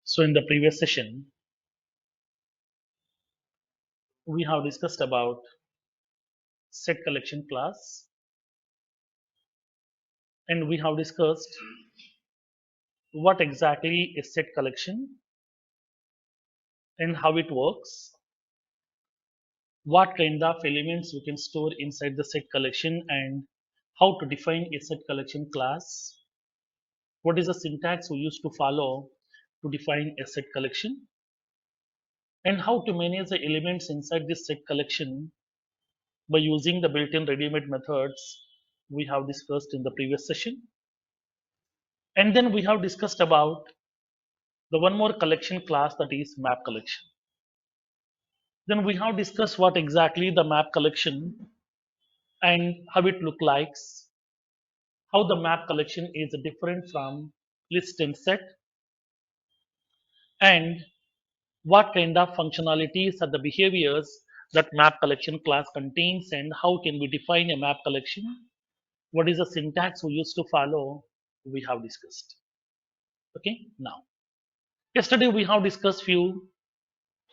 So in the previous session, we have discussed about set collection class, and we have discussed what exactly is set collection and how it works, what kind of elements we can store inside the set collection, and how to define a set collection class, what is the syntax we used to follow to define a set collection, and how to manage the elements inside this set collection by using the built-in ready-made methods we have discussed in the previous session. And then we have discussed about the one more collection class, that is map collection. Then we have discussed what exactly the map collection and how it look likes, how the map collection is different from list and set, and what kind of functionalities are the behaviors that map collection class contains, and how can we define a map collection, what is the syntax we used to follow, we have discussed. Okay, now yesterday we have discussed few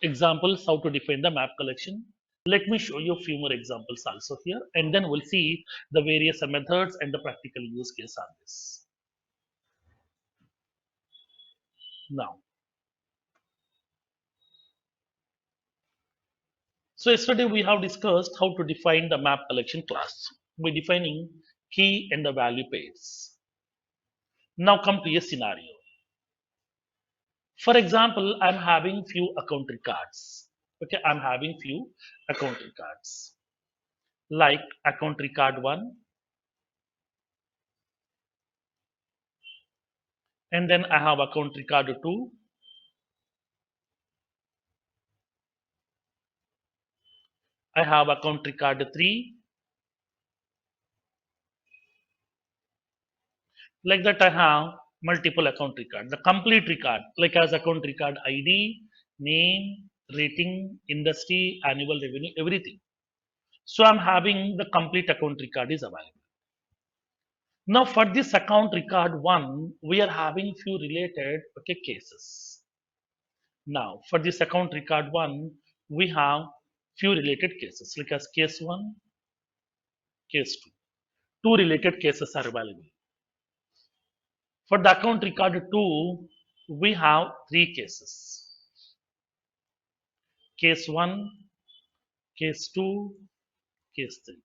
examples how to define the map collection. Let me show you a few more examples also here, and then we'll see the various methods and the practical use case on this. Now, so yesterday we have discussed how to define the map collection class by defining key and the value pairs. Now come to a scenario. For example, I'm having few account records. Okay, I'm having few account records like account record 1, and then I have account record 2, I have account record 3. Like that, I have multiple account record, the complete record, like as account record ID, name, rating, industry, annual revenue, everything. So I'm having the complete account record is available. Now for this account record 1, we are having few related cases. Now for this account record 1, we have few related cases, like as case 1, case 2. Two related cases are available. For the account record 2, we have 3 cases. Case 1, case 2, case 3.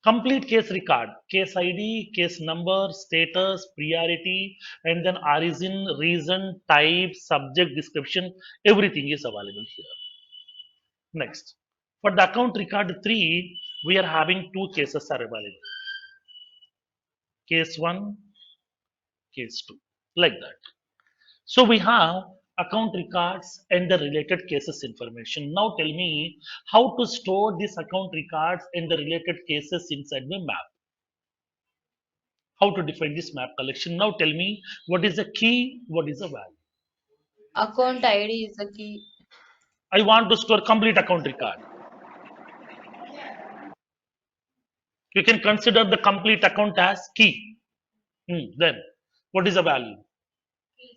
Complete case record, case ID, case number, status, priority, and then origin, reason, type, subject, description, everything is available here. Next, for the account record 3, we are having 2 cases are available. Case 1, case 2, like that. So we have account records and the related cases information. Now tell me how to store this account records and the related cases inside the map. How to define this map collection. Now tell me what is the key, what is the value. Account ID is the key. I want to store complete account record. You can consider the complete account as key. Then what is the value?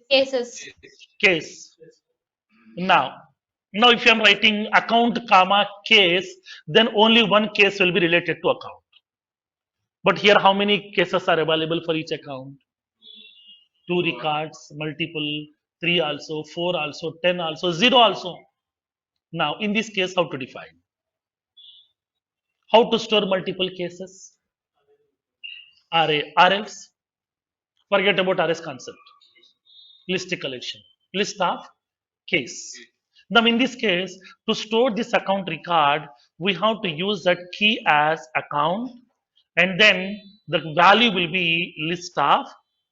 Cases. Case. Now if I am writing account comma case, then only one case will be related to account. But here how many cases are available for each account? 2 records, multiple, 3 also, 4 also, 10 also, 0 also. Now in this case, how to define? How to store multiple cases? Array, RLs. Forget about RS concept. List collection, list of case. Now in this case, to store this account record, we have to use that key as account, and then the value will be list of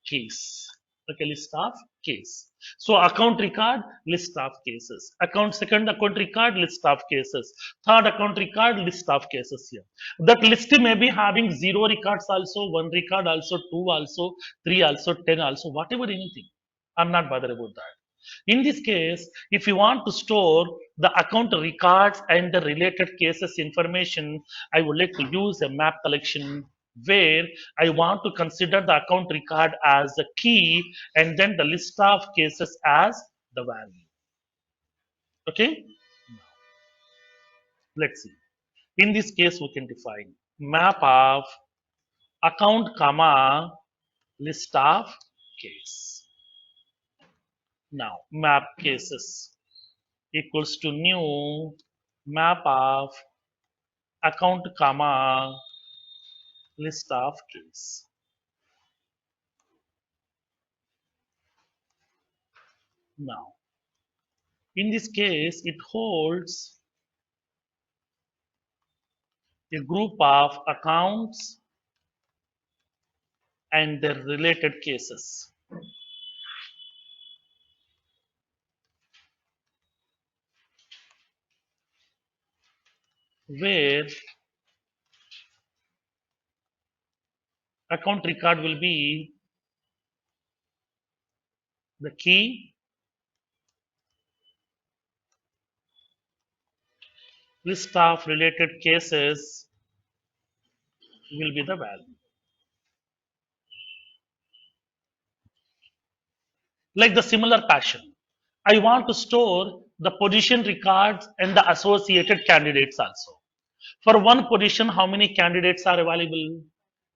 case. Okay, list of case. So account record, list of cases. Second account record, list of cases. Third account record, list of cases here. That list may be having 0 records also, 1 record also, 2 also, 3 also, 10 also, whatever, anything. I'm not bothered about that. In this case, if you want to store the account records and the related cases information, I would like to use a map collection where I want to consider the account record as the key and then the list of cases as the value. Okay, let's see. In this case, we can define map of account comma list of case. Now map cases equals to new map of account comma list of case. Now in this case, it holds a group of accounts and their related cases where account record will be the key, list of related cases will be the value. Like the similar passion, I want to store the position records and the associated candidates also. For one position, how many candidates are available?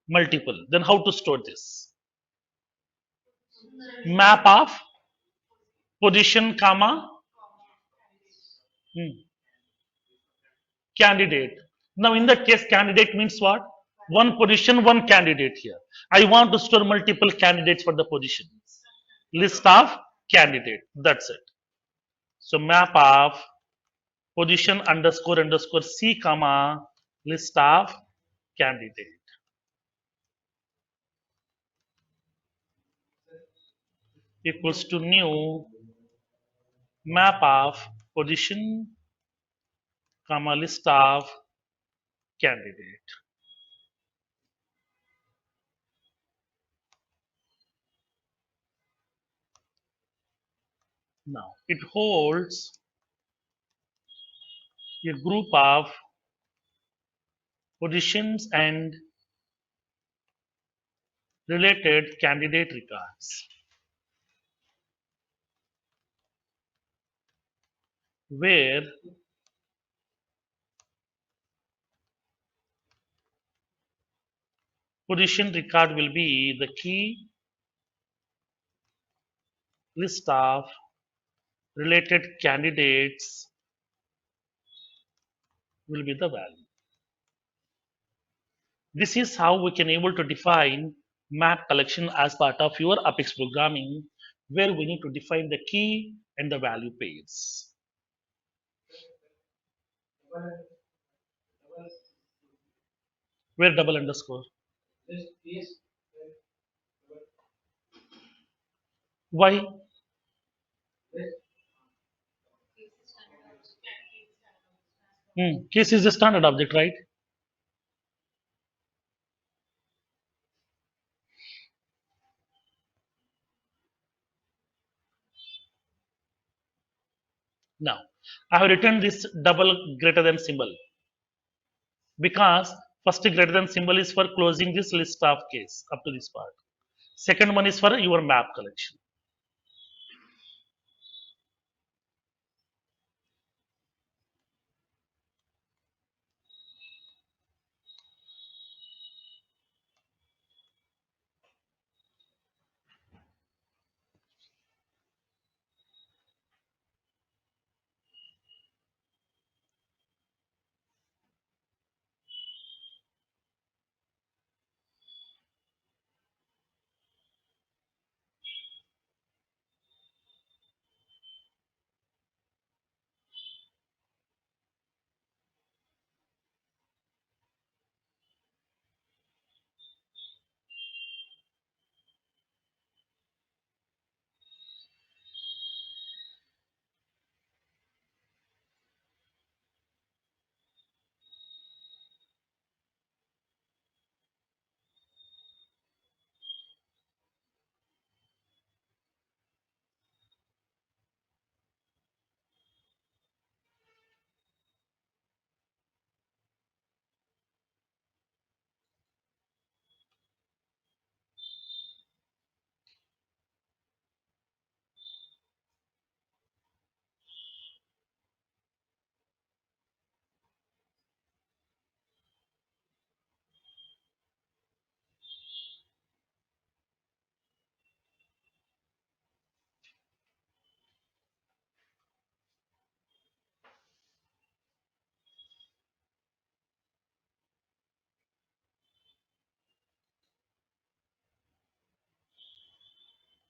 Multiple. Then how to store this? Map of position, comma, hmm, candidate. Now, in that case, candidate means what? One position, one candidate here. I want to store multiple candidates for the position. List of candidate. That's it. So, map of position underscore underscore C, comma, list of candidate equals to new map of position, comma, list of candidate. Now, it holds a group of positions and related candidate records where position record will be the key, list of related candidates will be the value. This is how we can able to define map collection as part of your Apex programming, where we need to define the key and the value pairs. Where double underscore? Why? Case is the standard object, right? Now, I have written this double greater than symbol because first greater than symbol is for closing this list of case up to this part. Second one is for your map collection.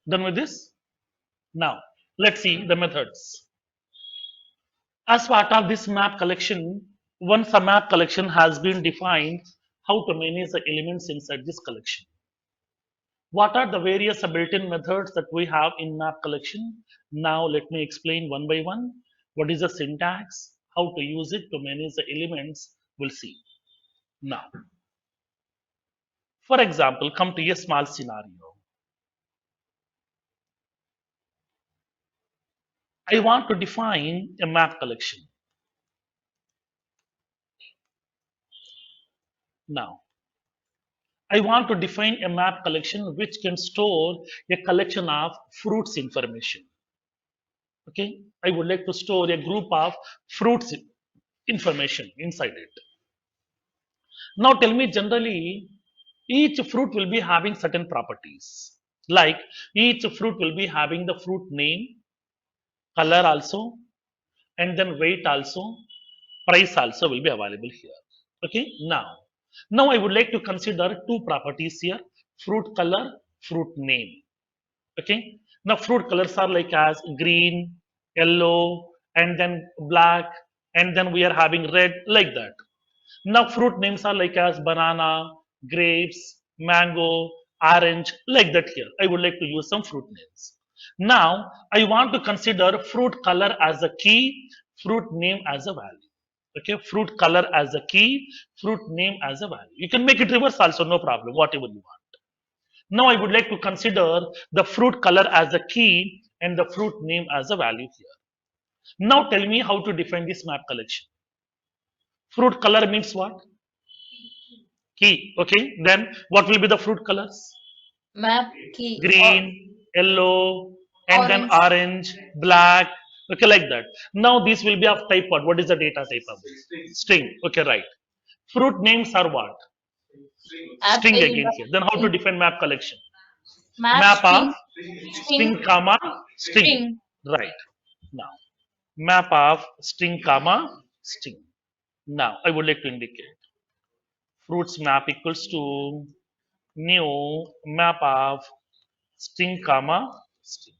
Done with this? Now, let's see the methods. As part of this map collection, once a map collection has been defined, how to manage the elements inside this collection. What are the various built-in methods that we have in map collection? Now let me explain one by one. What is the syntax? How to use it to manage the elements? We'll see. Now, for example, come to a small scenario. I want to define a map collection. Now, I want to define a map collection which can store a collection of fruits information. Okay, I would like to store a group of fruits information inside it. Now tell me generally, each fruit will be having certain properties. Like each fruit will be having the fruit name, color also, and then weight also, price also will be available here. Okay, now I would like to consider two properties here: fruit color, fruit name. Okay, now fruit colors are like as green, yellow, and then black, and then we are having red, like that. Now fruit names are like as banana, grapes, mango, orange, like that here. I would like to use some fruit names. Now I want to consider fruit color as a key, fruit name as a value. Okay, fruit color as a key, fruit name as a value. You can make it reverse also, no problem, whatever you want. Now I would like to consider the fruit color as a key and the fruit name as a value here. Now tell me how to define this map collection. Fruit color means what? Key. Okay. Then what will be the fruit colors? Map key or Green, yellow, and then orange. orange, black. Okay, like that. Now this will be of type what? What is the data type of this? String. Okay, right. Fruit names are what? String Apple, again here. Then how to string, define map collection? map Map of string, string, string comma string. string. Right. Now map of string comma string. Now I would like to indicate fruits map equals to new map of string comma string.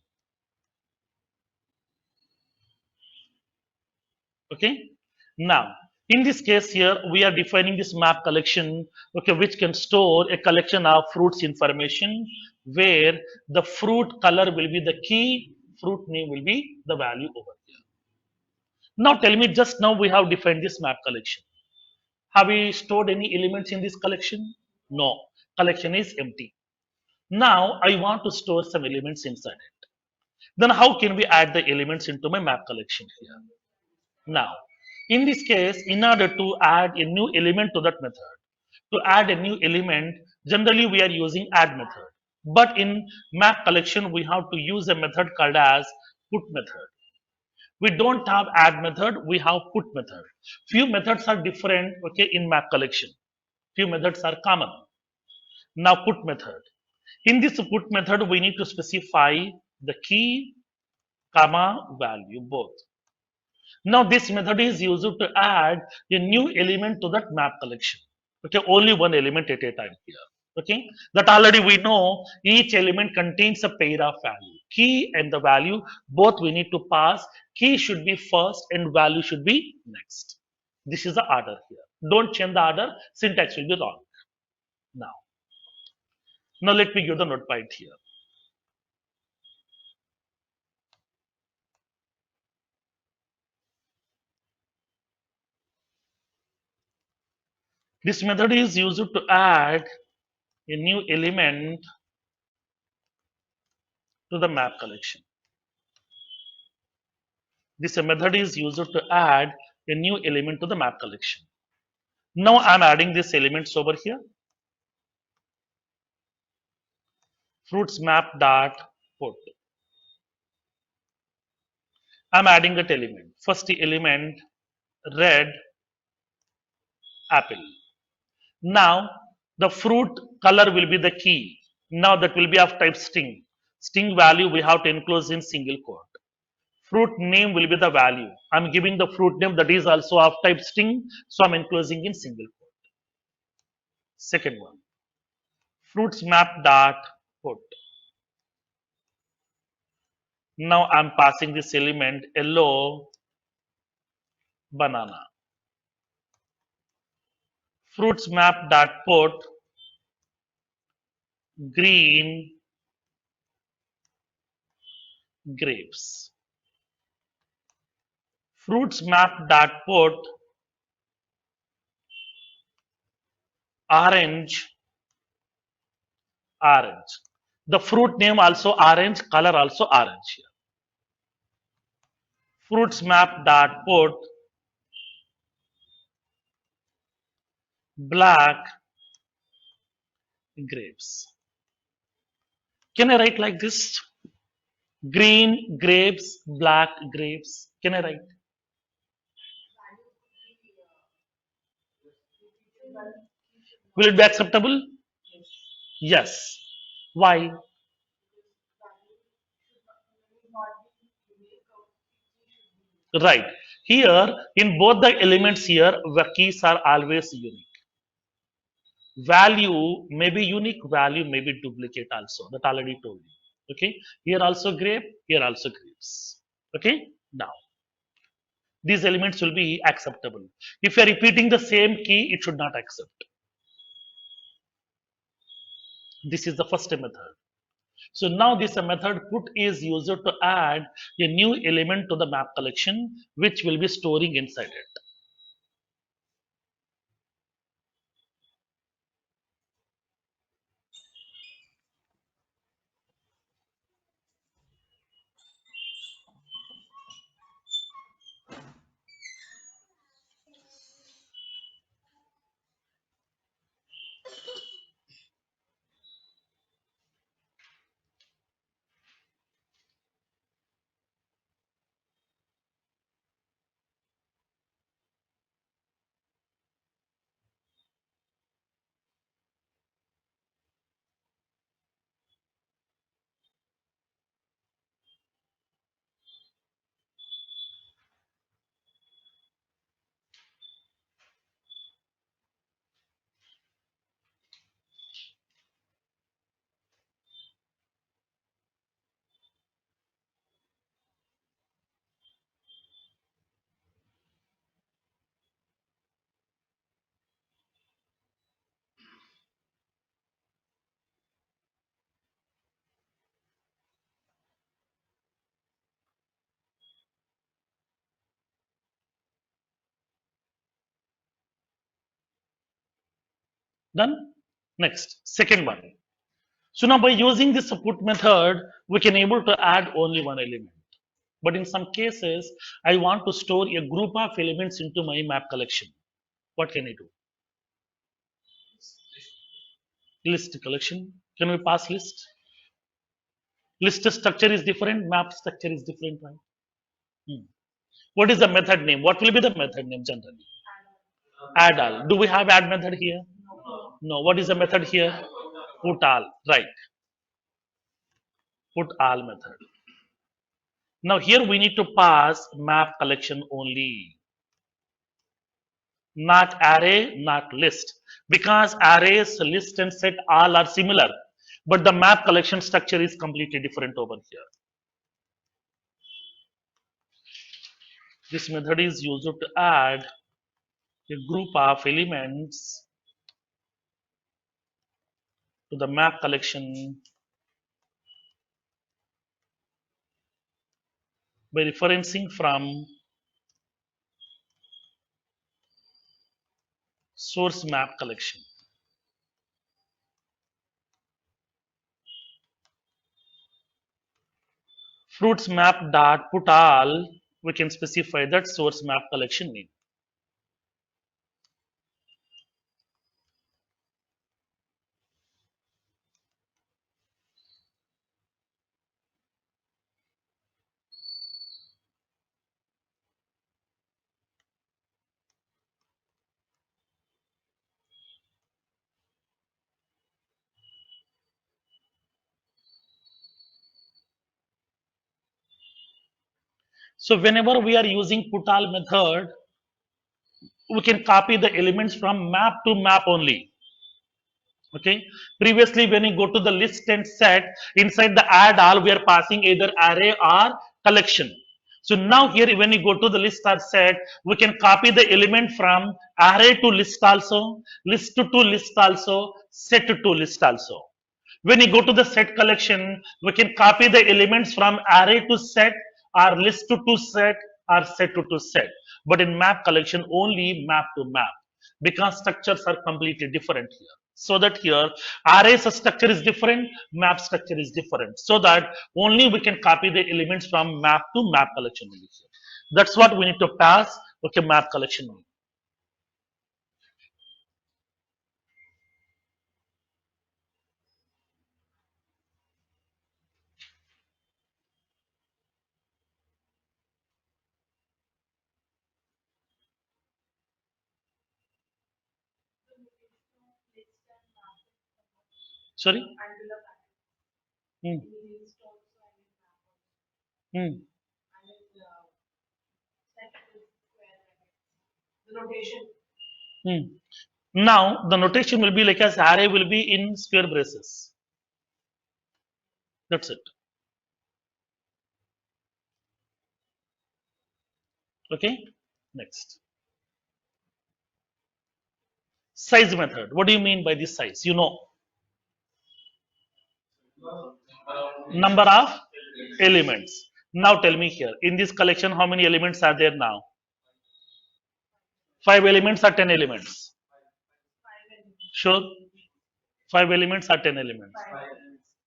Okay. Now in this case here we are defining this map collection, okay, which can store a collection of fruits information where the fruit color will be the key, fruit name will be the value over here. Now tell me, just now we have defined this map collection. Have we stored any elements in this collection? No, collection is empty. Now I want to store some elements inside it. Then how can we add the elements into my map collection here? Now, in this case, in order to add a new element to that method, to add a new element, generally we are using add method. But in map collection, we have to use a method called as put method. We don't have add method, we have put method. Few methods are different, okay, in map collection. Few methods are common. Now put method. In this put method, we need to specify the key, comma, value, both. Now this method is used to add a new element to that map collection. Okay, only one element at a time here. Okay, that already we know each element contains a pair of value. Key and the value, both we need to pass. Key should be first and value should be next. This is the order here. Don't change the order, syntax will be wrong. Now, now let me give the notepad here. This method is used to add a new element to the map collection. This method is used to add a new element to the map collection. Now I'm adding these elements over here. Fruits map dot put. I'm adding that element. First element, red apple. Now the fruit color will be the key. Now that will be of type string. String value we have to enclose in single quote. Fruit name will be the value. I'm giving the fruit name that is also of type string, so I'm enclosing in single quote. Second one, fruits map dot put. Now I'm passing this element yellow banana. Fruits map dot put green grapes. Fruits map dot put orange orange. The fruit name also orange, color also orange here. Fruits map dot put black grapes. Can I write like this? Green grapes, black grapes. Can I write? Will it be acceptable? Yes. Why? Right. Here, in both the elements here, the keys are always unique. Value may be unique, value may be duplicate also. That already told you. Okay. Here also grape, here also grapes. Okay. Now, these elements will be acceptable. If you are repeating the same key, it should not accept. This is the first method. So now this method put is used to add a new element to the map collection, which will be storing inside it. Done? Next, second one. So now by using this put method, we can able to add only one element. But in some cases, I want to store a group of elements into my map collection. What can I do? List collection. Can we pass list? List structure is different, map structure is different, right? Hmm. What is the method name? What will be the method name generally? Add all. Do we have add method here? No. What is the method here? Put all. Right. Put all method. Now here we need to pass map collection only, not array, not list. Because arrays, list and set all are similar, but the map collection structure is completely different over here. This method is used to add a group of elements to the map collection by referencing from source map collection. Fruits map dot put all, we can specify that source map collection name. So whenever we are using put all method, we can copy the elements from map to map only. Okay. Previously, when you go to the list and set, inside the add all, we are passing either array or collection. So now here, when you go to the list or set, we can copy the element from array to list also, list to list also, set to list also. When you go to the set collection, we can copy the elements from array to set or list to set or set to set. But in map collection, only map to map because structures are completely different here. So that here arrays structure is different, map structure is different. So that only we can copy the elements from map to map collection only here. That's what we need to pass. Okay, map collection only. Sorry. Hmm. Hmm. Hmm. Now the notation will be like as array will be in square braces. That's it. Okay. Next. Size method. What do you mean by this size? You know, number of elements. Now tell me here. In this collection, how many elements are there now? Five elements or 10 elements? Sure. Five elements or 10 elements?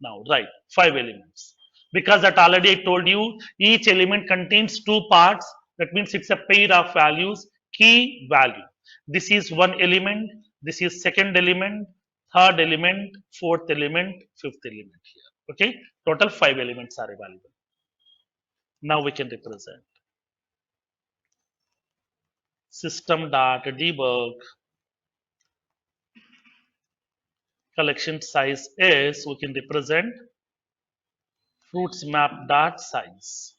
Now, right. Five elements. Because that already I told you, each element contains two parts. That means it's a pair of values, key value. This is one element. This is second element, third element, fourth element, fifth element here. Okay. Total five elements are available. Now we can represent system dot debug collection size is we can represent fruits map dot size.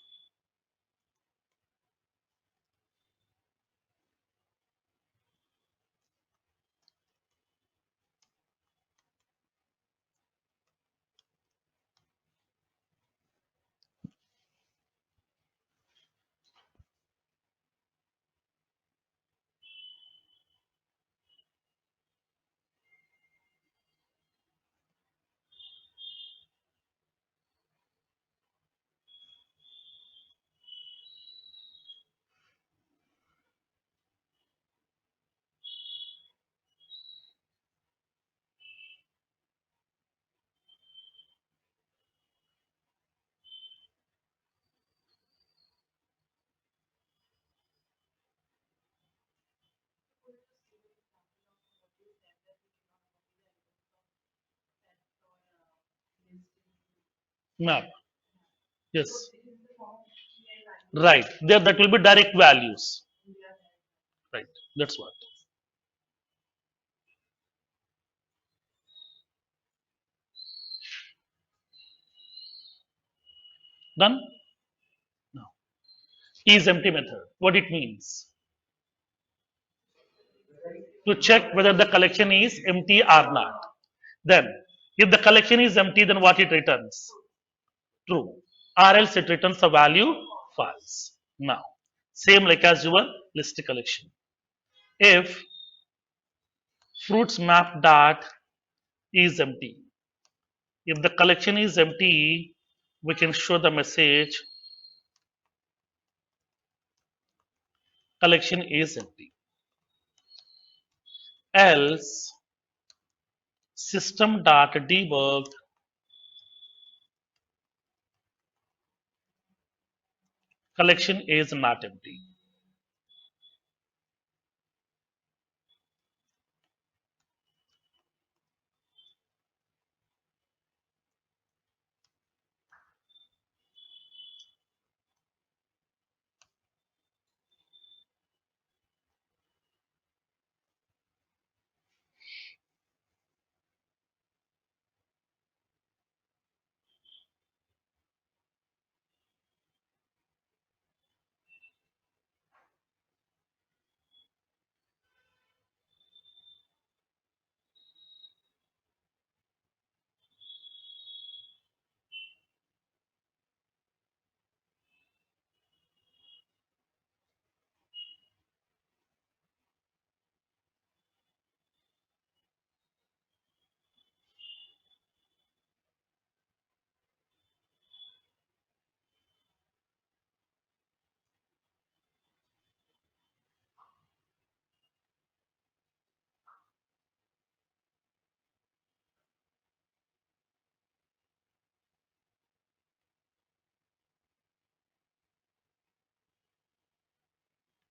Map. Yes. Right. There that will be direct values. Right. That's what. Done? No. Is empty method. What it means? To check whether the collection is empty or not. Then, if the collection is empty, then what it returns? True. Or else it returns a value false. Now, same like as your list collection. If fruits map dot is empty, if the collection is empty, we can show the message collection is empty. Else system dot debug collection is not empty.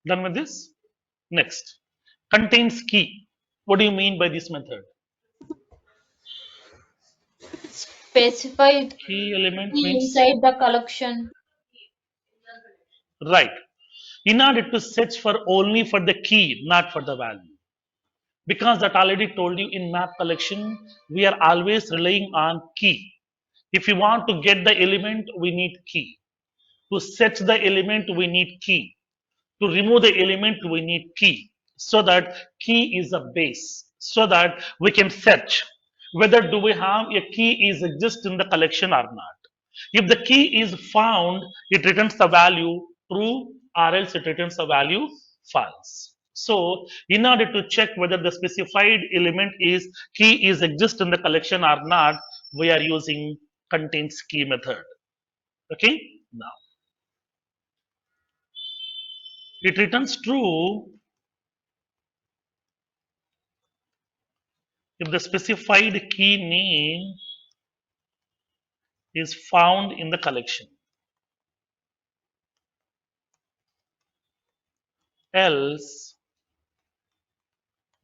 Done with this? Next. Contains key. What do you mean by this method? Specified Key element key means inside the collection. right. In order to search for only for the key, not for the value. Because that already told you in map collection, we are always relying on key. If you want to get the element, we need key. To search the element, we need key. To remove the element, we need key. So that key is a base. So that we can search whether do we have a key is exist in the collection or not. If the key is found, it returns the value true or else it returns the value false. So in order to check whether the specified element is key is exist in the collection or not, we are using contains key method. Okay. Now it returns true if the specified key name is found in the collection. Else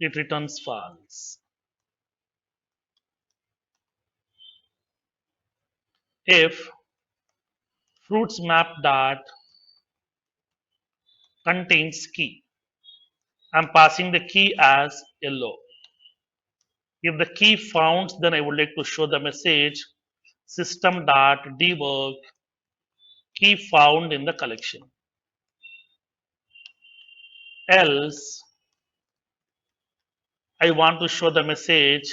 it returns false. If fruits map dot contains key, I'm passing the key as yellow. If the key found, then I would like to show the message system dot debug key found in the collection. Else, I want to show the message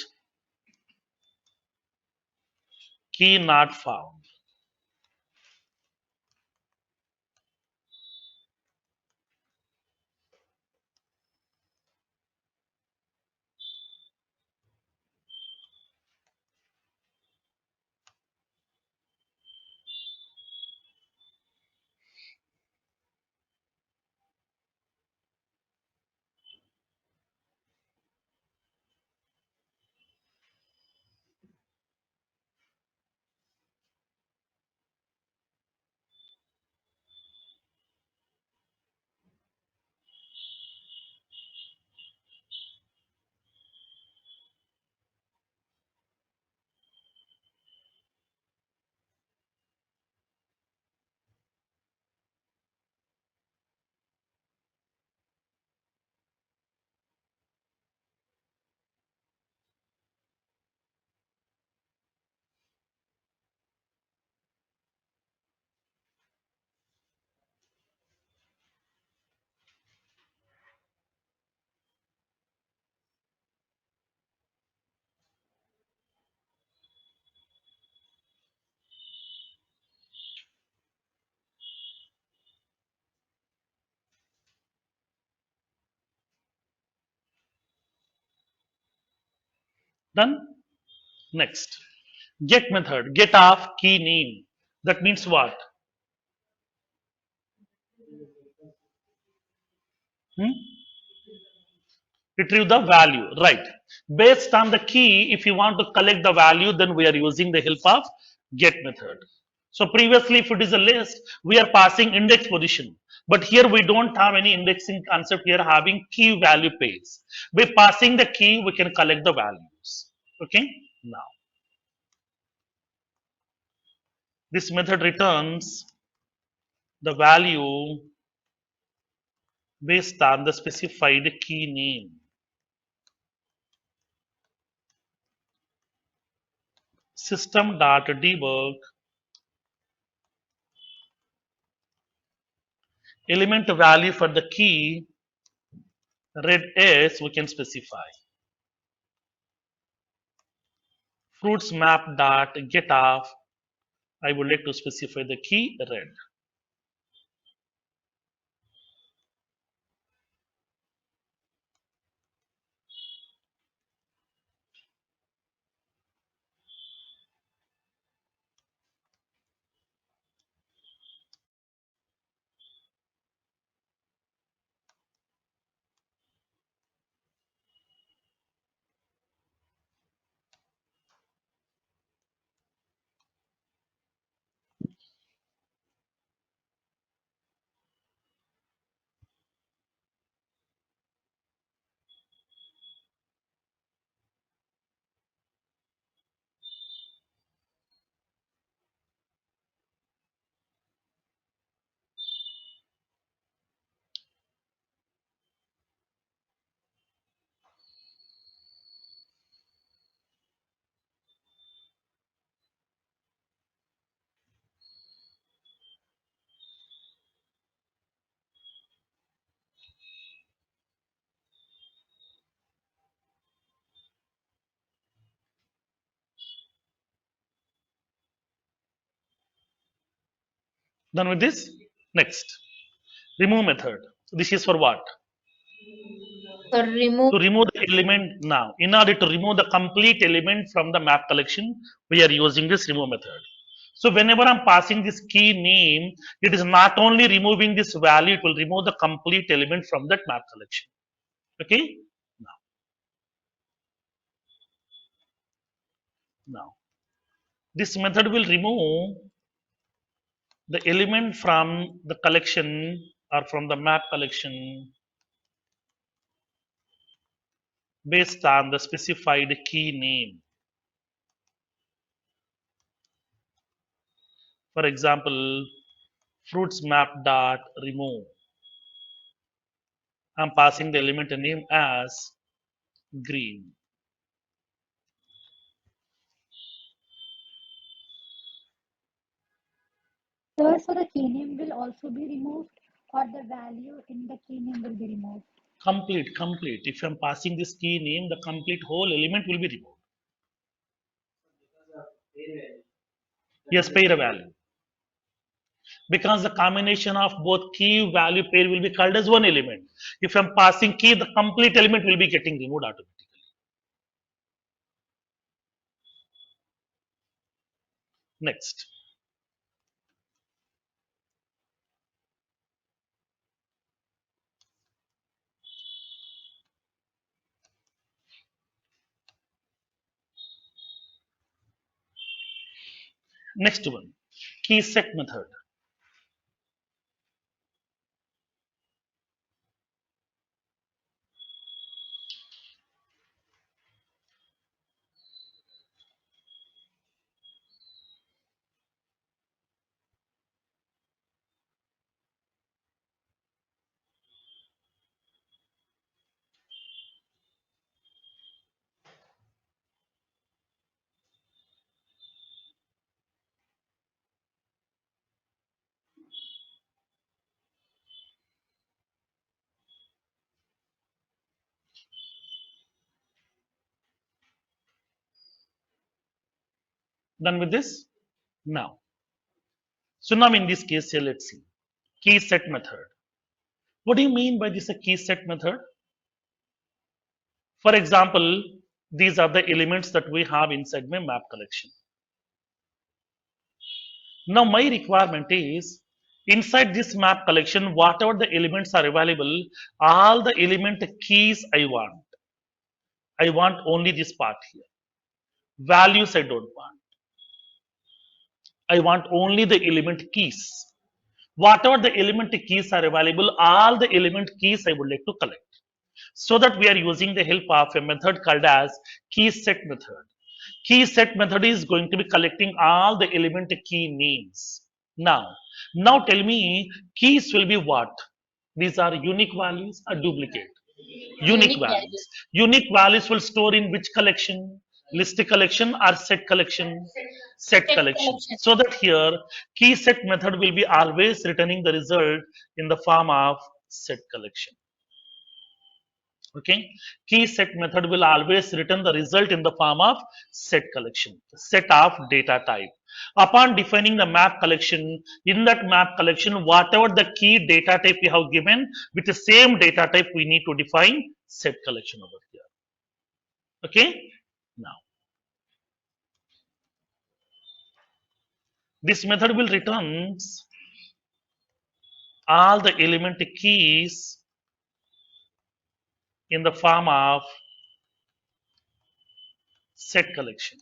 key not found. Done? Next. Get method. Get of key name. That means what? Hmm? Retrieve the value, right? Based on the key, if you want to collect the value, then we are using the help of get method. So previously, if it is a list, we are passing index position. But here we don't have any indexing concept. We are having key value pairs. By passing the key, we can collect the values. Okay. Now this method returns the value based on the specified key name. System.debug element value for the key red is we can specify fruits map dot get off. I would like to specify the key red. Done with this? Next, remove method. This is for what? For remove. To remove the element now. In order to remove the complete element from the map collection, we are using this remove method. So whenever I'm passing this key name, it is not only removing this value, it will remove the complete element from that map collection. Okay? Now, now this method will remove the element from the collection or from the map collection based on the specified key name. For example, fruits map dot remove. I'm passing the element name as green. Sir, so the key name will also be removed or the value in the key name will be removed. Complete. If I'm passing this key name, the complete whole element will be removed. Yes, pair value. Because the combination of both key value pair will be called as one element. If I'm passing key, the complete element will be getting removed automatically. Next. Next one. Key set method. Done with this? Now. So now in this case, here let's see. Key set method. What do you mean by this a key set method? For example, these are the elements that we have inside my map collection. Now my requirement is inside this map collection, whatever the elements are available, all the element keys I want. I want only this part here. Values I don't want. I want only the element keys. Whatever the element keys are available, all the element keys I would like to collect. So that we are using the help of a method called as key set method. Key set method is going to be collecting all the element key names. Now tell me, keys will be what? These are unique values or duplicate? Unique Unique values. values. Unique values will store in which collection? List collection or set collection? Set Set collection. collection. So that here, key set method will be always returning the result in the form of set collection. Okay, key set method will always return the result in the form of set collection, set of data type. Upon defining the map collection, in that map collection, whatever the key data type we have given, with the same data type we need to define set collection over here. Okay, now this method will return all the element keys in the form of set collection.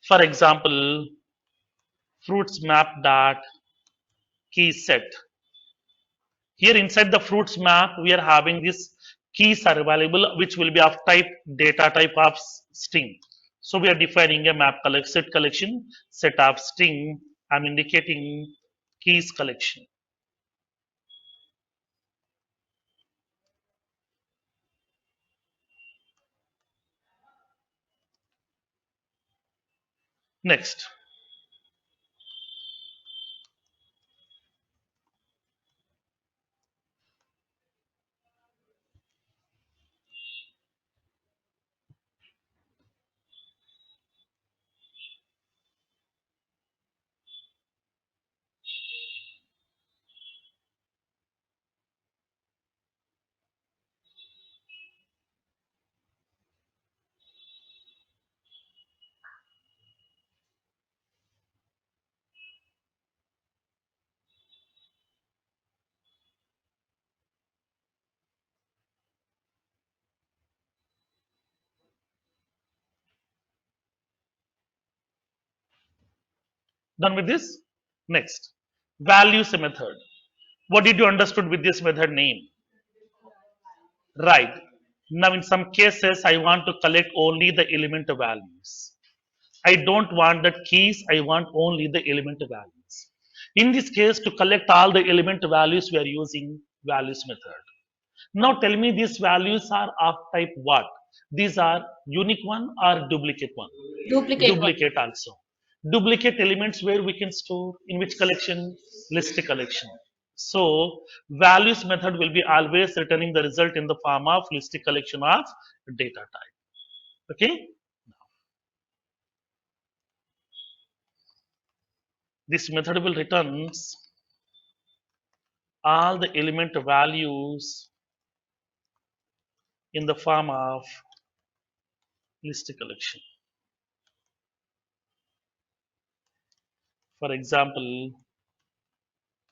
For example, fruits map dot key set. Here inside the fruits map, we are having this keys are available, which will be of type data type of string. So we are defining a map set collection, set of string. I'm indicating keys collection. Next, Done with this? Next, values method. What did you understood with this method name? Right. Now in some cases, I want to collect only the element values. I don't want the keys, I want only the element values. In this case, to collect all the element values, we are using values method. Now tell me these values are of type what? These are unique one or duplicate one? Duplicate one. Duplicate also. Duplicate elements where we can store in which collection? List collection. So values method will be always returning the result in the form of list collection of data type. Okay. This method will returns all the element values in the form of list collection. For example,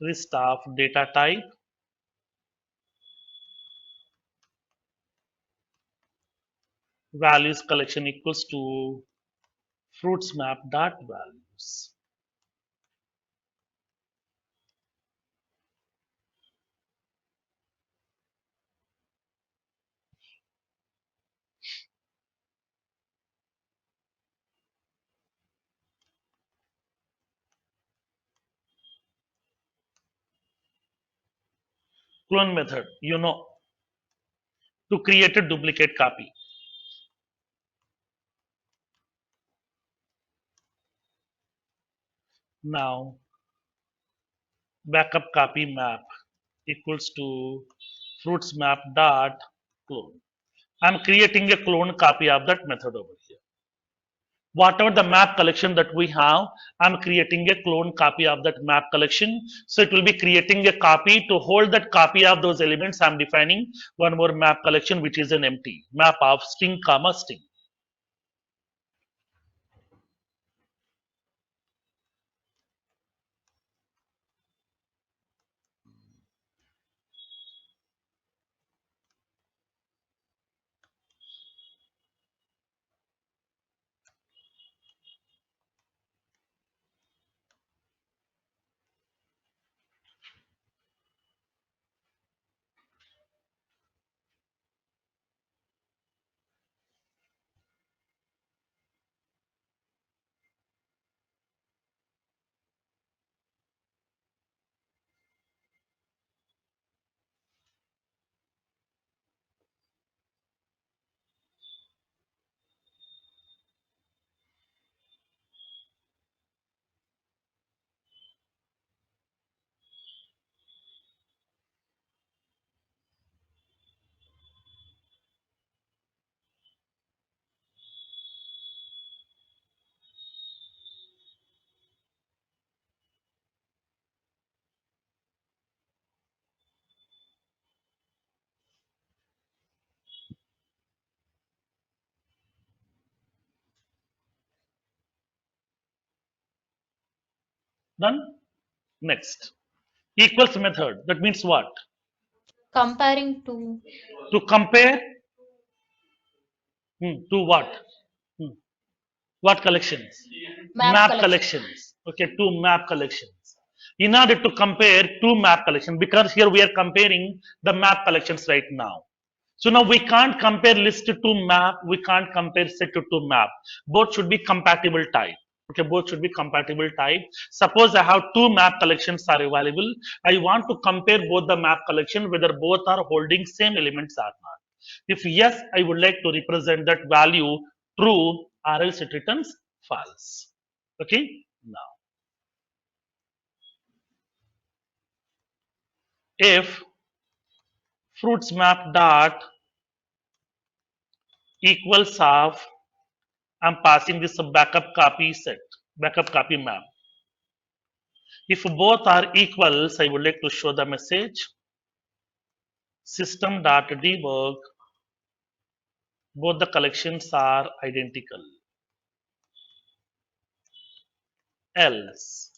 list of data type values collection equals to fruits map dot values. Clone method, to create a duplicate copy. Now, backup copy map equals to fruits map dot clone. I'm creating a clone copy of that method over here. Whatever the map collection that we have, I'm creating a clone copy of that map collection. So it will be creating a copy. To hold that copy of those elements, I'm defining one more map collection, which is an empty map of string comma string. Done? Next. Equals method. That means what? Comparing to To compare to what? Hmm. What collections? map Map collection. collections. Okay, two map collections. In order to compare two map collections, because here we are comparing the map collections right now. So now we can't compare list to map, we can't compare set to map. Both should be compatible type. Okay, both should be compatible type. Suppose I have two map collections are available. I want to compare both the map collection whether both are holding same elements or not. If yes, I would like to represent that value true or else it returns false. Okay, now if fruits map dot equals of I'm passing this a backup copy set, backup copy map. If both are equals, I would like to show the message system.debug, both the collections are identical. Else,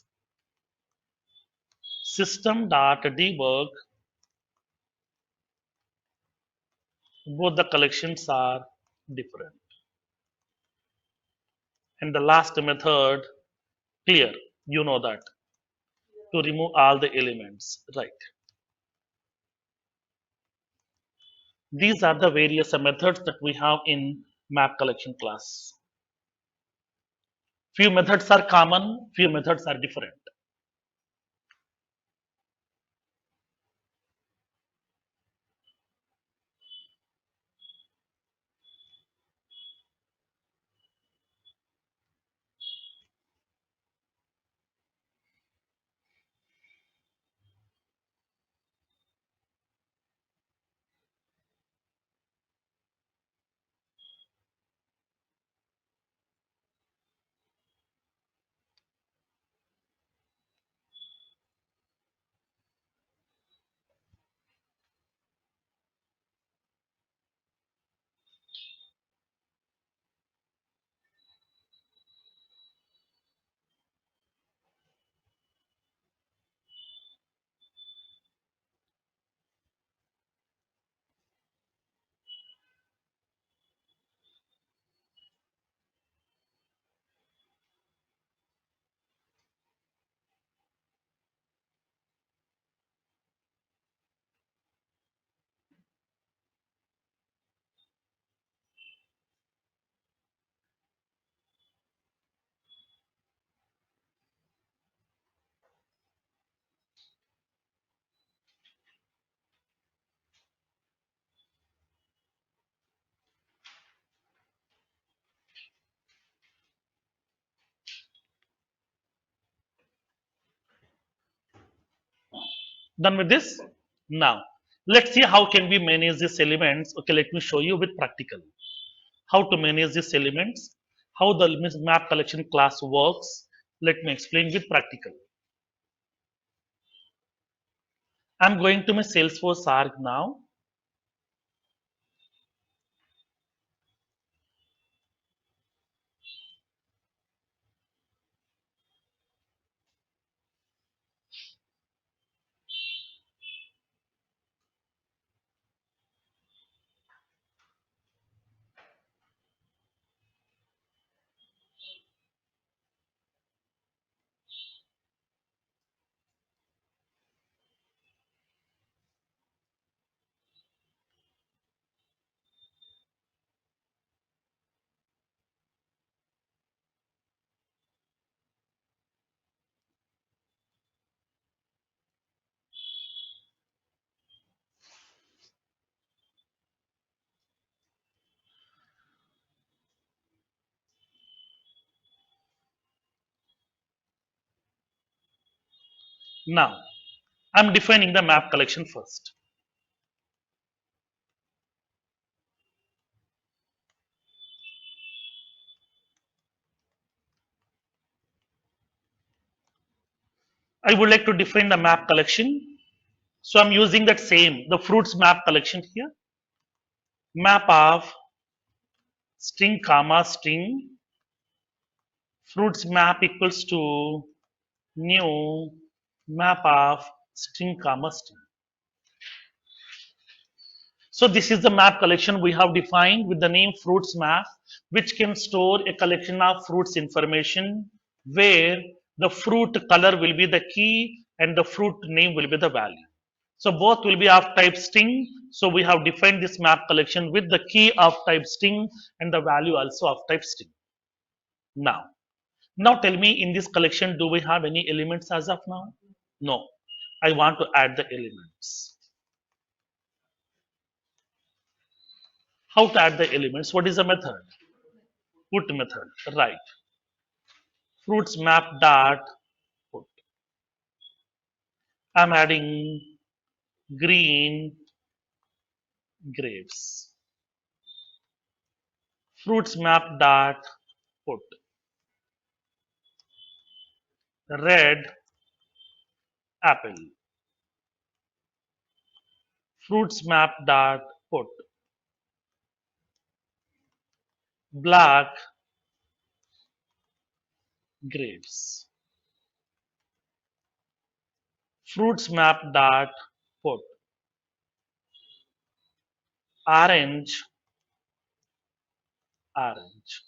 system.debug, both the collections are different. And the last method, clear. You know that to remove all the elements, right? These are the various methods that we have in map collection class. Few methods are common, few methods are different. Done with this? Now, let's see how can we manage these elements. Okay, let me show you with practical. How to manage these elements, how the map collection class works. Let me explain with practical. I'm going to my Salesforce arc now. Now, I'm defining the map collection first. I would like to define the map collection. So I'm using that same, the fruits map collection here. Map of string comma string fruits map equals to new map of string comma string. So this is the map collection we have defined with the name fruits map, which can store a collection of fruits information where the fruit color will be the key and the fruit name will be the value. So both will be of type string. So we have defined this map collection with the key of type string and the value also of type string. Now tell me, in this collection, do we have any elements as of now? No. I want to add the elements. How to add the elements? What is the method? Put method. Right. Fruits map dot put. I'm adding green grapes. Fruits map dot put. Red apple. Fruits map dot put. Black grapes. Fruits map dot put. Orange orange.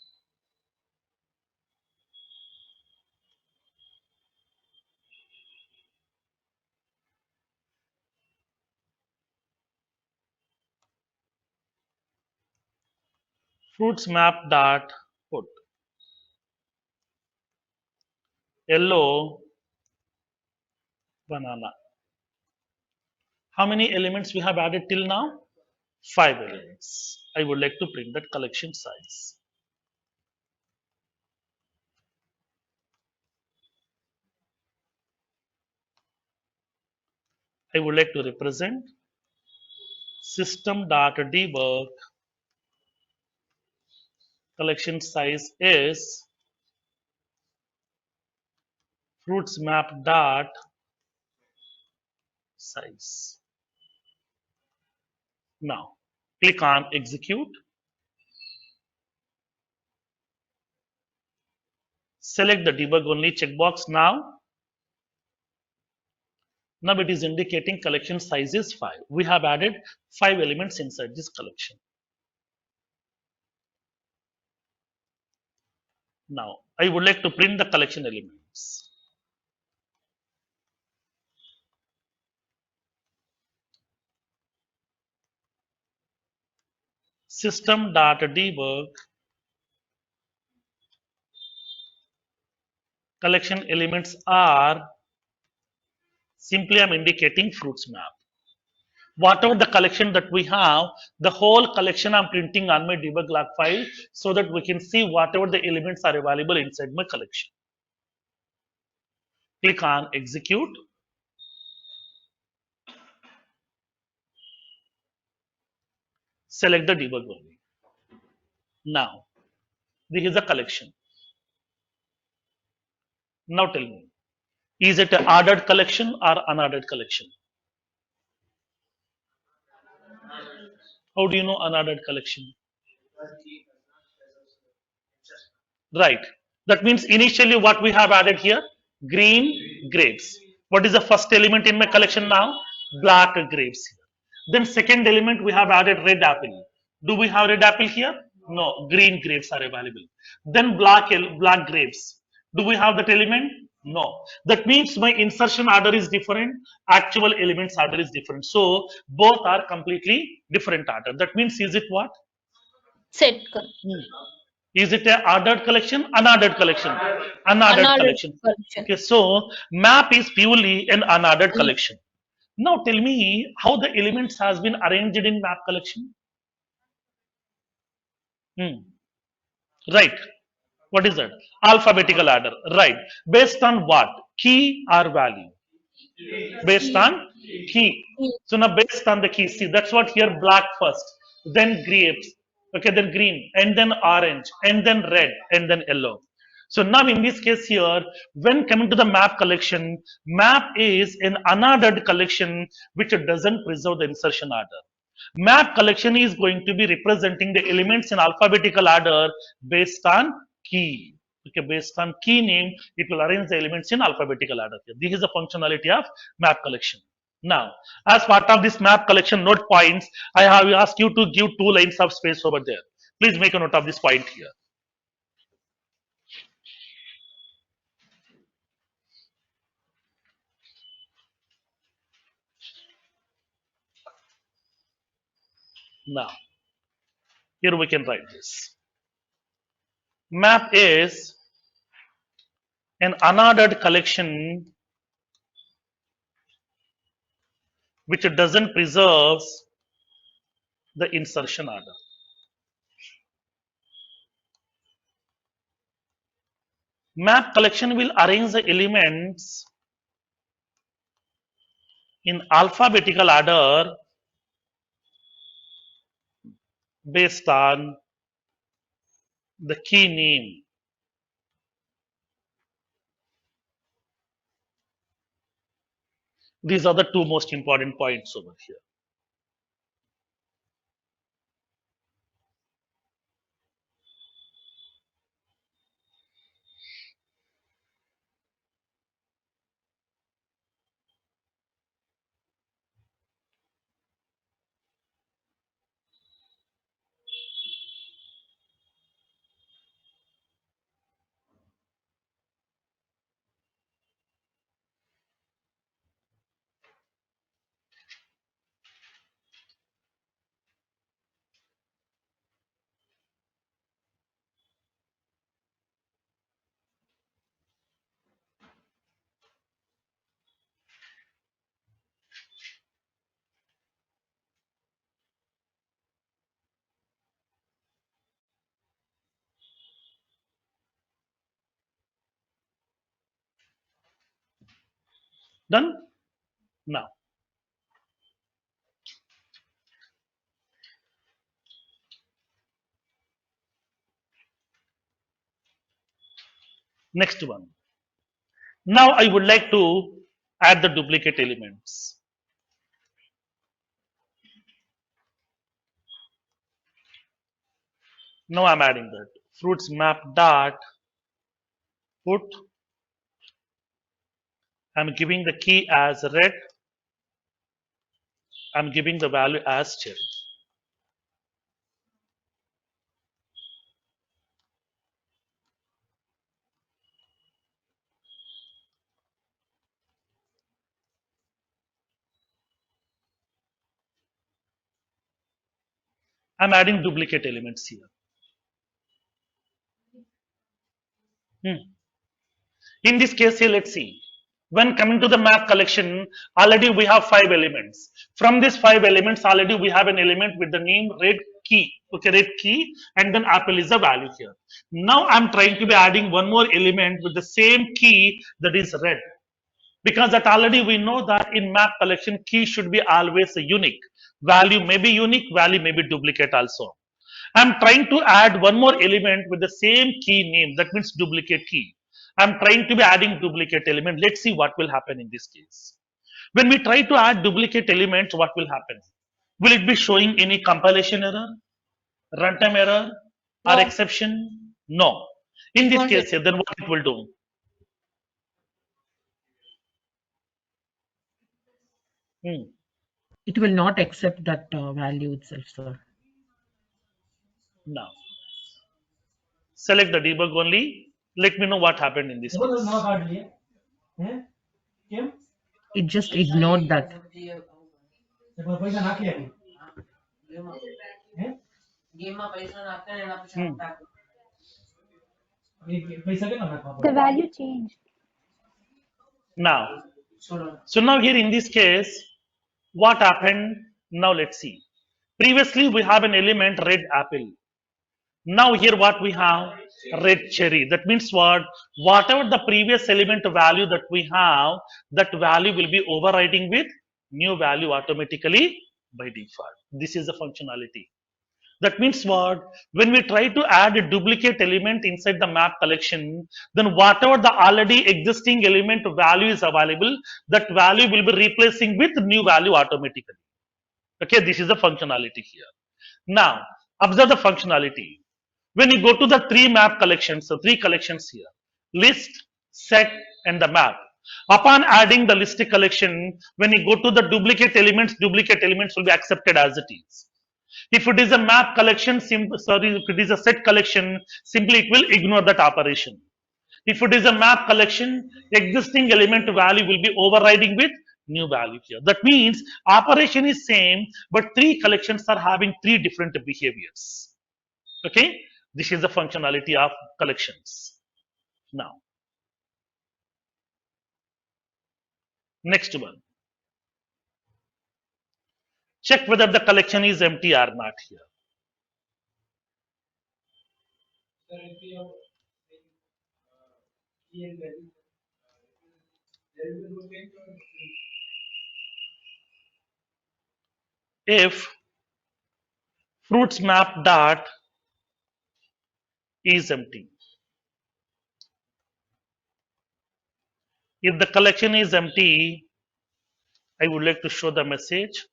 Fruits map dot put yellow banana. How many elements we have added till now? 5 elements. I would like to print that collection size. I would like to represent system.debug collection size is fruits map dot size. Now click on execute. Select the debug only checkbox now. Now it is indicating collection size is 5. We have added 5 elements inside this collection. Now I would like to print the collection elements. System.debug collection elements are simply I'm indicating fruits map. Whatever the collection that we have, the whole collection I'm printing on my debug log file so that we can see whatever the elements are available inside my collection. Click on execute. Select the debug only. Now, this is a collection. Now tell me, is it an ordered collection or unordered collection? How do you know unordered collection? Right. That means initially what we have added here, green grapes. What is the first element in my collection now? Black grapes. Then second element we have added red apple. Do we have red apple here? No, green grapes are available. Then black grapes. Do we have that element? No. That means my insertion order is different, actual elements order is different. So both are completely different order. That means is it what? Set. Is it a ordered collection? Unordered collection? Unordered Unordered collection. collection. Okay, so map is purely an unordered Mm. collection. Now tell me how the elements has been arranged in map collection. Hmm. Right. What is that? Alphabetical order. Right. Based on what? Key or value? Based Key. on key. Key. So now based on the key, see that's what here black first, then grapes, okay, then green, and then orange, and then red, and then yellow. So now in this case here, when coming to the map collection, map is an unordered collection which doesn't preserve the insertion order. Map collection is going to be representing the elements in alphabetical order based on key. Okay, based on key name, it will arrange the elements in alphabetical order. This is the functionality of map collection. Now, as part of this map collection note points, I have asked you to give 2 lines of space over there. Please make a note of this point here. Now, here we can write this. Map is an unordered collection which doesn't preserve the insertion order. Map collection will arrange the elements in alphabetical order based on the key name. These are the 2 most important points over here. Done? Now, next one. Now I would like to add the duplicate elements. Now I'm adding that. Fruits map dot put. I'm giving the key as red. I'm giving the value as cherry. I'm adding duplicate elements here. Hmm. In this case here, let's see. When coming to the map collection, already we have 5 elements. From these 5 elements, already we have an element with the name red key. Okay, red key, and then apple is the value here. Now I'm trying to be adding one more element with the same key, that is red. Because that already we know that in map collection, key should be always unique. Value may be unique, value may be duplicate also. I'm trying to add one more element with the same key name. That means duplicate key. I'm trying to be adding duplicate element. Let's see what will happen in this case. When we try to add duplicate elements, what will happen? Will it be showing any compilation error, runtime error, or No. exception? No. In this Won't case, here, then what it will do? Hmm. It will not accept that value itself, sir. Now, select the debug only. Let me know what happened in this case. It just ignored that. Hmm. The value changed. Now, so now here in this case, what happened? Now let's see. Previously we have an element red apple. Now here what we have? Red cherry. That means what? Whatever the previous element value that we have, that value will be overriding with new value automatically by default. This is the functionality. That means what? When we try to add a duplicate element inside the map collection, then whatever the already existing element value is available, that value will be replacing with new value automatically. Okay, this is the functionality here. Now, observe the functionality. When you go to the 3 map collections, so 3 collections here, list, set, and the map. Upon adding the list collection, when you go to the duplicate elements will be accepted as it is. If it is a map collection, if it is a set collection, simply it will ignore that operation. If it is a map collection, existing element value will be overriding with new value here. That means operation is same, but 3 collections are having 3 different behaviors. Okay, this is the functionality of collections. Now, next one. Check whether the collection is empty or not here. If fruits map dot is empty, if the collection is empty, I would like to show the message.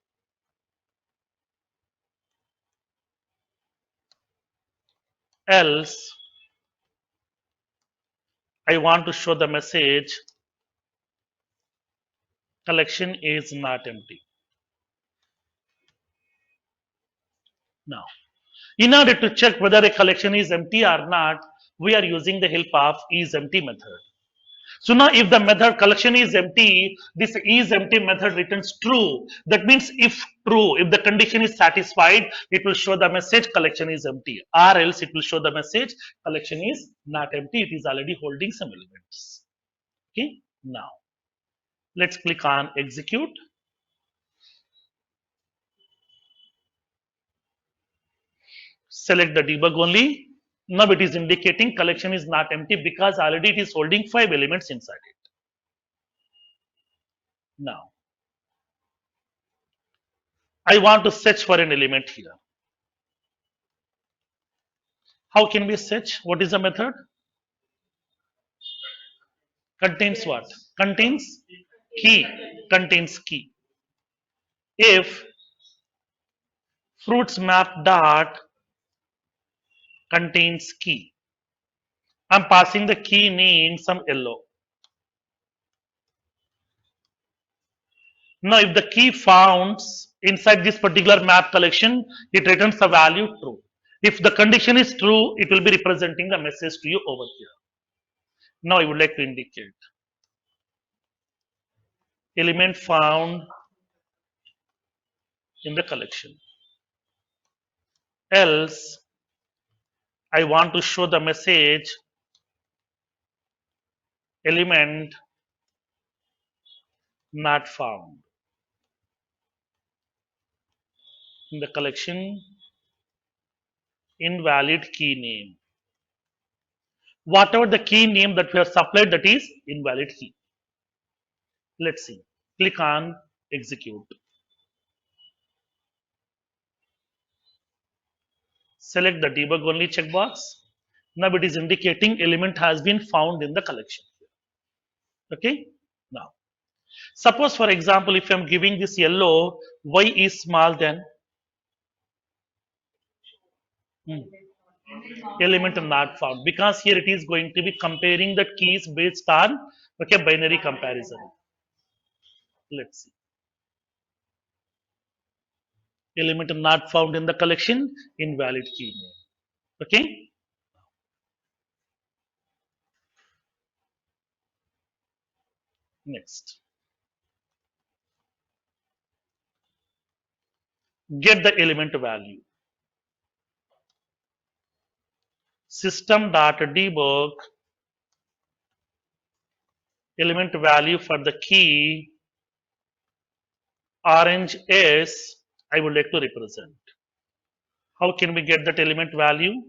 Else, I want to show the message collection is not empty. Now, in order to check whether a collection is empty or not, we are using the help of isEmpty method. So now if the method collection is empty, this isEmpty method returns true. That means if true, if the condition is satisfied, it will show the message collection is empty, or else it will show the message collection is not empty, it is already holding some elements. Okay, now let's click on execute. Select the debug only. Now it is indicating collection is not empty because already it is holding 5 elements inside it. Now, I want to search for an element here. How can we search? What is the method? Contains what? Contains key. Contains key. If fruits map dot contains key, I'm passing the key name some yellow. Now, if the key found inside this particular map collection, it returns the value true. If the condition is true, it will be representing the message to you over here. Now, I would like to indicate element found in the collection. Else, I want to show the message element not found in the collection, invalid key name. Whatever the key name that we have supplied, that is invalid key. Let's see. Click on execute. Select the debug only checkbox. Now it is indicating element has been found in the collection. Okay. Now, suppose for example, if I am giving this yellow, y is small than element not found, because here it is going to be comparing the keys based on binary comparison. Let's see. Element not found in the collection, invalid key name. Okay. Next. Get the element value. System.debug element value for the key orange is I would like to represent. How can we get that element value?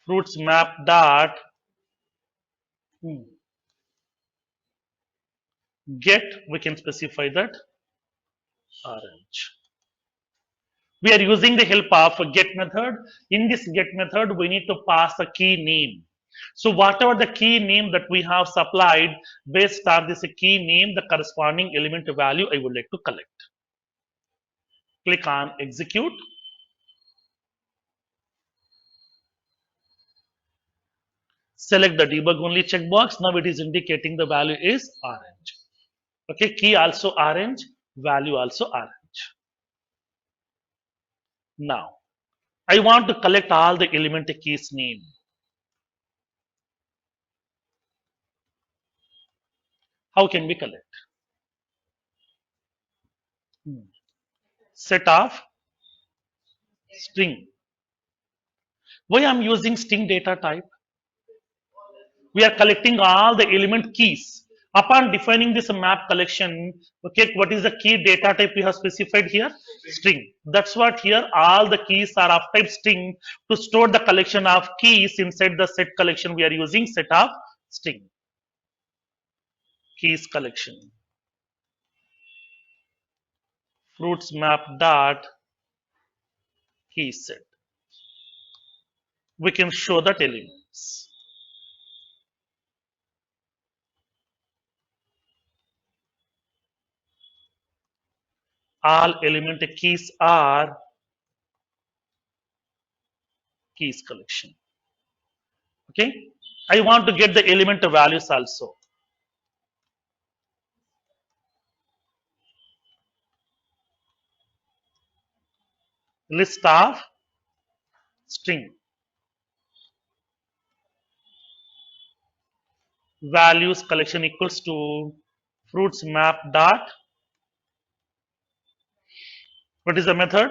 Fruits map dot get, we can specify that orange. We are using the help of a get method. In this get method, we need to pass a key name. So whatever the key name that we have supplied, based on this key name, the corresponding element value I would like to collect. Click on execute. Select the debug only checkbox. Now it is indicating the value is orange. Okay, key also orange, value also orange. Now, I want to collect all the element keys name. How can we collect? Set of string. Why I'm using string data type? We are collecting all the element keys. Upon defining this map collection, okay, what is the key data type we have specified here? String. That's what here all the keys are of type string. To store the collection of keys inside the set collection, we are using set of string. Keys collection. Fruits map dot key set. We can show that elements. All element keys are keys collection. Okay. I want to get the element values also. List of string. Values collection equals to fruits map dot. What is the method?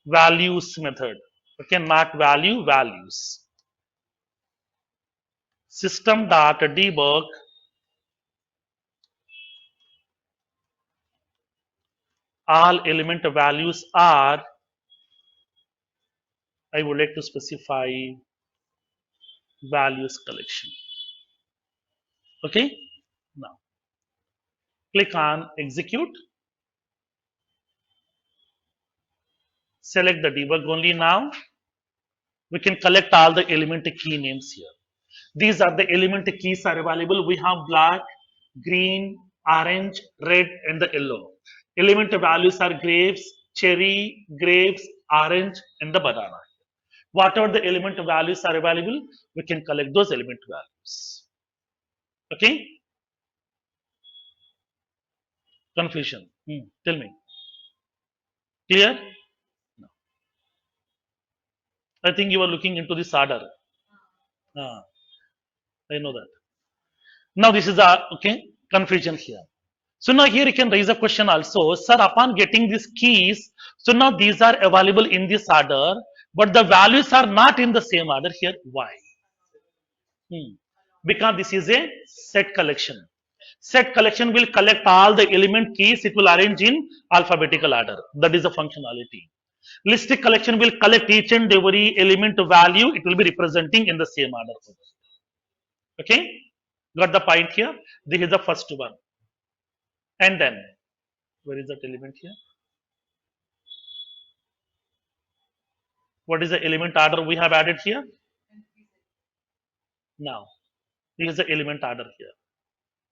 Values method. Okay, not value, values. System dot debug all element values are, I would like to specify values collection. Okay. Now, Click on execute. Select the debug only now. We can collect all the element key names here. These are the element keys are available. We have black, green, orange, red, and the yellow. Element values are grapes, cherry, grapes, orange, and the banana. Whatever the element values are available, we can collect those element values. Okay? Confusion. Tell me. Clear? No. I think you are looking into this order. Ah, I know that. Now this is the okay confusion here. So now here you can raise a question also, sir. Upon getting these keys, so now these are available in this order, but the values are not in the same order here. Why? Because this is a set collection. Set collection will collect all the element keys. It will arrange in alphabetical order. That is the functionality. Listic collection will collect each and every element value. It will be representing in the same order. Okay, got the point here. This is the first one. And then, where is that element here? What is the element order we have added here? Now, this is the element order here.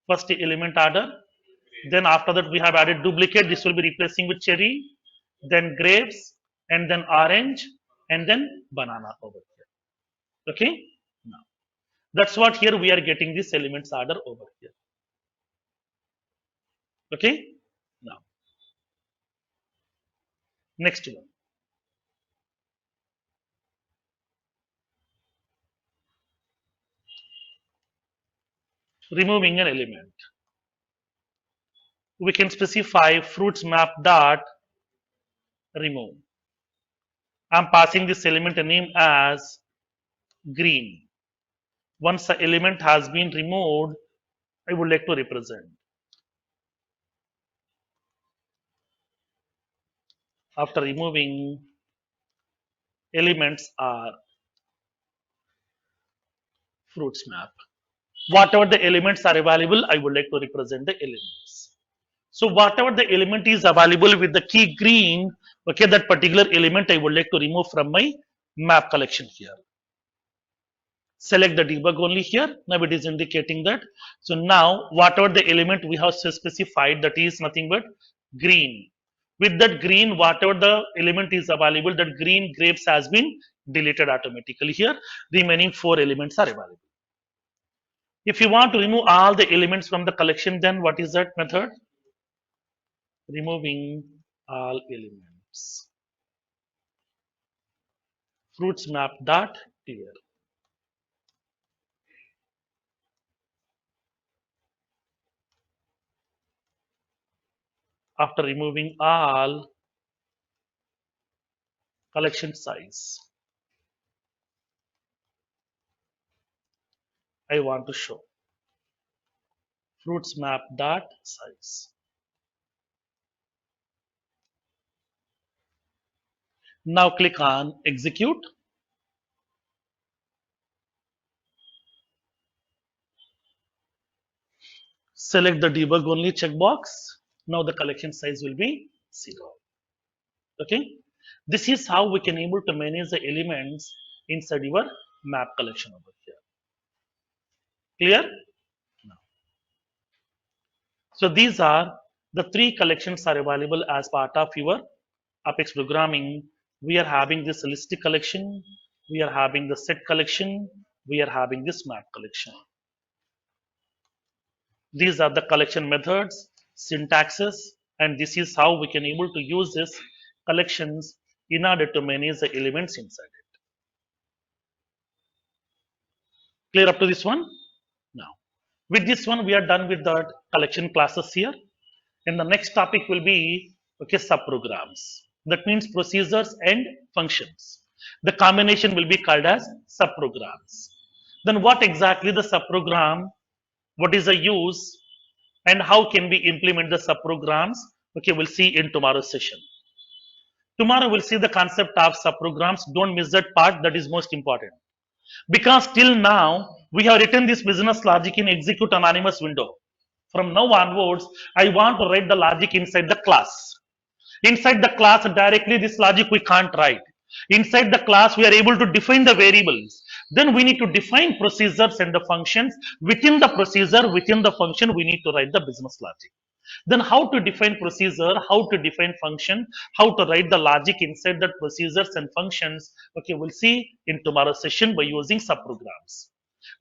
First element order. Then after that we have added duplicate. This will be replacing with cherry, then grapes, and then orange, and then banana over here. Okay. Now, that's what here we are getting this elements order over here. Okay. Now, next one. Removing an element. We can specify fruits map dot remove. I'm passing this element a name as green. Once the element has been removed, I would like to represent. After removing, elements are fruits map. Whatever the elements are available, I would like to represent the elements. So whatever the element is available with the key green, okay, that particular element I would like to remove from my map collection here. Select the debug only here. Now it is indicating that. So now whatever the element we have specified, that is nothing but green. With that green, whatever the element is available, that green grapes has been deleted automatically here. Remaining 4 elements are available. If you want to remove all the elements from the collection, then what is that method? Removing all elements. Fruits map dot clear. After removing all, collection size, I want to show fruits map dot size. Now click on execute. Select the debug only checkbox. Now the collection size will be 0. Okay. This is how we can able to manage the elements inside your map collection over here. Clear? No. So these are the 3 collections are available as part of your Apex programming. We are having this listic collection, we are having the set collection, we are having this map collection. These are the collection methods, syntaxes, and this is how we can able to use this collections in order to manage the elements inside it. Clear up to this one? Now, with this one, we are done with the collection classes here. And the next topic will be, okay, subprograms. That means procedures and functions. The combination will be called as subprograms. Then what exactly the subprogram, what is the use, and how can we implement the subprograms? Okay, we'll see in tomorrow's session. Tomorrow we'll see the concept of subprograms. Don't miss that part, that is most important. Because till now, we have written this business logic in execute anonymous window. From now onwards, I want to write the logic inside the class. Inside the class directly, this logic we can't write. Inside the class, we are able to define the variables. Then we need to define procedures and the functions. Within the procedure, within the function, we need to write the business logic. Then how to define procedure, how to define function, how to write the logic inside the procedures and functions. Okay, we'll see in tomorrow's session by using subprograms.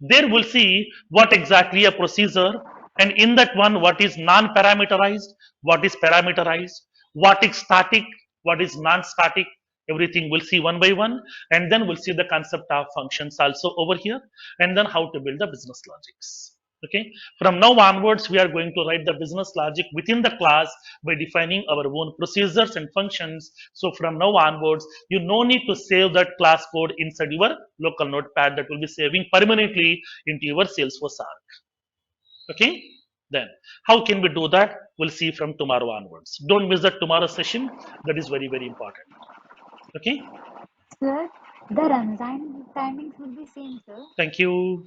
There we'll see what exactly a procedure, and in that one, what is non-parameterized, what is parameterized, what is static, what is non-static. Everything we'll see one by one, and then we'll see the concept of functions also over here, and then how to build the business logics. Okay, from now onwards, we are going to write the business logic within the class by defining our own procedures and functions. So from now onwards, you no need to save that class code inside your local notepad. That will be saving permanently into your Salesforce arc. Okay, then how can we do that? We'll see from tomorrow onwards. Don't miss that tomorrow session. That is very, very important. Okay, Sir, the runtime timings will be same, sir. thank you.